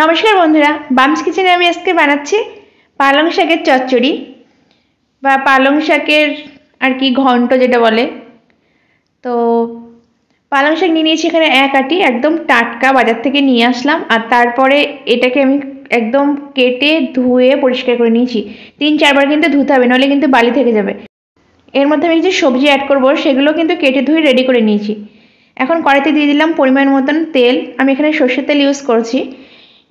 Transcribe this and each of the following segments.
নমস্কার বন্ধুরা, বামস কিচেনে আমি আজকে বানাচ্ছি পালং শাকের চচ্চড়ি বা পালং শাকের আর কি ঘন্ট যেটা বলে। তো পালং শাক নিয়ে নিয়েছি এখানে এক আটি, একদম টাটকা বাজার থেকে নিয়ে আসলাম। আর তারপরে এটাকে আমি একদম কেটে ধুয়ে পরিষ্কার করে নিয়েছি। 3-4 বার কিন্তু ধুতে হবে, নাহলে কিন্তু বালি থেকে যাবে। এর মধ্যে আমি যে সবজি অ্যাড করবো সেগুলো কিন্তু কেটে ধুয়ে রেডি করে নিয়েছি। এখন কড়াইতে দিয়ে দিলাম পরিমাণ মতন তেল। আমি এখানে সর্ষের তেল ইউজ করছি।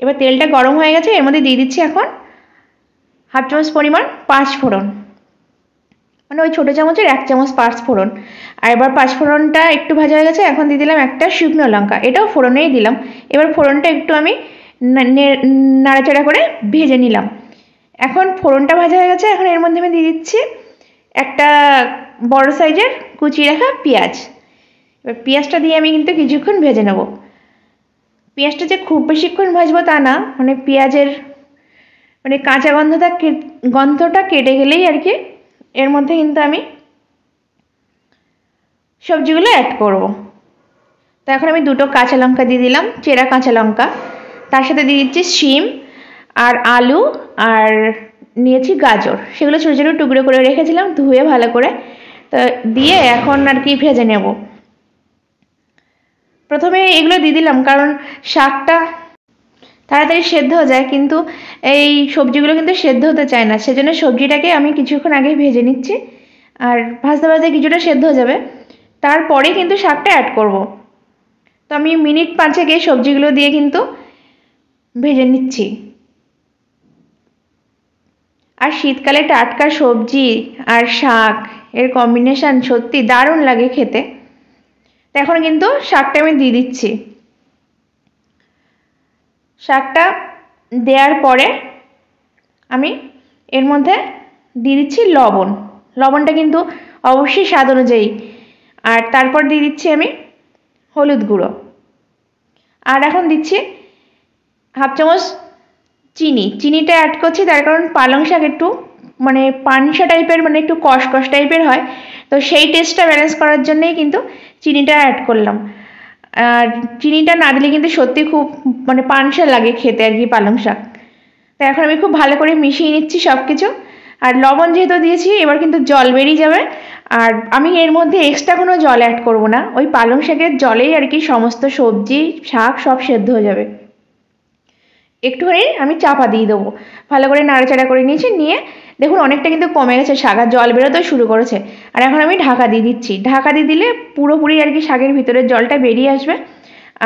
এবার তেলটা গরম হয়ে গেছে, এর মধ্যে দিয়ে দিচ্ছি এখন 1/2 চামচ পরিমাণ 5 ফোড়ন, মানে ওই ছোটো চামচের 1 চামচ 5 ফোড়ন। আর এবার 5 ফোড়নটা একটু ভাজা হয়ে গেছে, এখন দিয়ে দিলাম একটা শুকনো লঙ্কা, এটাও ফোড়নেই দিলাম। এবার ফোড়নটা একটু আমি নাড়াচাড়া করে ভেজে নিলাম। এখন ফোড়নটা ভাজা হয়ে গেছে, এখন এর মধ্যে আমি দিয়ে দিচ্ছি একটা বড় সাইজের কুচিয়ে রাখা পেঁয়াজ। এবার পেঁয়াজটা দিয়ে আমি কিন্তু কিছুক্ষণ ভেজে নেব। পেঁয়াজটা যে খুব বেশিক্ষণ ভাজবো তা না, মানে পেঁয়াজের মানে কাঁচা গন্ধটা কেটে গেলেই আর কি এর মধ্যে কিন্তু আমি সবজিগুলো অ্যাড করব। তো এখন আমি 2টো কাঁচা লঙ্কা দিয়ে দিলাম, চেরা কাঁচা লঙ্কা। তার সাথে দিয়ে দিচ্ছি শিম আর আলু, আর নিয়েছি গাজর, সেগুলো ছোটো ছোটো টুকরো করে রেখেছিলাম ধুয়ে ভালো করে। তো দিয়ে এখন আর কি ভেজে নেব। প্রথমে এগুলো দিয়ে দিলাম কারণ শাকটা তাড়াতাড়ি সেদ্ধ হয়ে যায়, কিন্তু এই সবজিগুলো কিন্তু সেদ্ধ হতে চায় না, সেজন্য সবজিটাকে আমি কিছুক্ষণ আগে ভেজে নিচ্ছি। আর ভাজতে ভাজতে কিছুটা সেদ্ধ হয়ে যাবে, তারপরে কিন্তু শাকটা অ্যাড করব। তো আমি মিনিট 5 সবজিগুলো দিয়ে কিন্তু ভেজে নিচ্ছি। আর শীতকালে টাটকা সবজি আর শাক এর কম্বিনেশন সত্যি দারুণ লাগে খেতে। তো এখন কিন্তু শাকটা আমি দিয়ে দিচ্ছি। শাকটা দেওয়ার পরে আমি এর মধ্যে দিয়ে দিচ্ছি লবণ। লবণটা কিন্তু অবশ্যই স্বাদ অনুযায়ী। আর তারপর দিয়ে দিচ্ছি আমি হলুদ গুঁড়ো। আর এখন দিচ্ছি 1/2 চামচ চিনি। চিনিটা অ্যাড করছি তার কারণ পালং শাক একটু মানে পানসা টাইপের, মানে একটু কষকষ টাইপের হয়। তো সেই টেস্টটা ব্যালেন্স করার জন্যই কিন্তু চিনিটা অ্যাড করলাম। আর চিনিটা না দিলে কিন্তু সত্যি খুব মানে পানসা লাগে খেতে আর কি পালং শাক। তো এখন আমি খুব ভালো করে মিশিয়ে নিচ্ছি সব কিছু। আর লবণ যেহেতু দিয়েছি, এবার কিন্তু জল বেরিয়ে যাবে। আর আমি এর মধ্যে এক্সট্রা কোনো জল অ্যাড করব না, ওই পালং শাকের জলেই আর কি সমস্ত সবজি শাক সব সেদ্ধ হয়ে যাবে। একটুখানি আমি চাপা দিয়ে দেবো, ভালো করে নাড়াচাড়া করে নিয়েছি। নিয়ে দেখুন অনেকটা কিন্তু কমে গেছে, শাক আর জল বেরোতেও শুরু করেছে। আর এখন আমি ঢাকা দিয়ে দিচ্ছি। ঢাকা দিয়ে দিলে পুরোপুরি আর কি শাকের ভিতরের জলটা বেরিয়ে আসবে।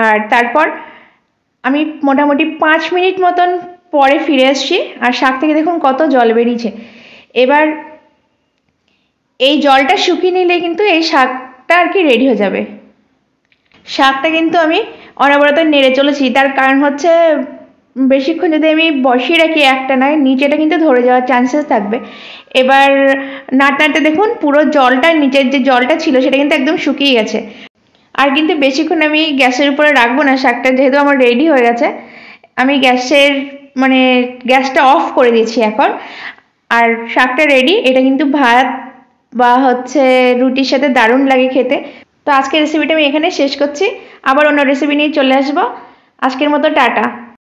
আর তারপর আমি মোটামুটি 5 মিনিট মতন পরে ফিরে আসছি। আর শাক থেকে দেখুন কত জল বেরিয়েছে। এবার এই জলটা শুকিয়ে নিলে কিন্তু এই শাকটা আর কি রেডি হয়ে যাবে। শাকটা কিন্তু আমি অনবরত নেড়ে চলেছি, তার কারণ হচ্ছে বেশিক্ষণ যদি আমি বসিয়ে রাখি একটা নয় নিচেটা কিন্তু ধরে যাওয়ার চান্সেস থাকবে। এবার নাড়তে নাড়তে দেখুন পুরো জলটা, নিচের যে জলটা ছিল সেটা কিন্তু একদম শুকিয়ে গেছে। আর কিন্তু বেশিক্ষণ আমি গ্যাসের উপরে রাখবো না, শাকটা যেহেতু আমার রেডি হয়ে গেছে। আমি গ্যাসটা অফ করে দিয়েছি এখন। আর শাকটা রেডি। এটা কিন্তু ভাত বা হচ্ছে রুটির সাথে দারুণ লাগে খেতে। তো আজকের রেসিপিটা আমি এখানে শেষ করছি, আবার অন্য রেসিপি নিয়ে চলে আসবো। আজকের মতো টাটা।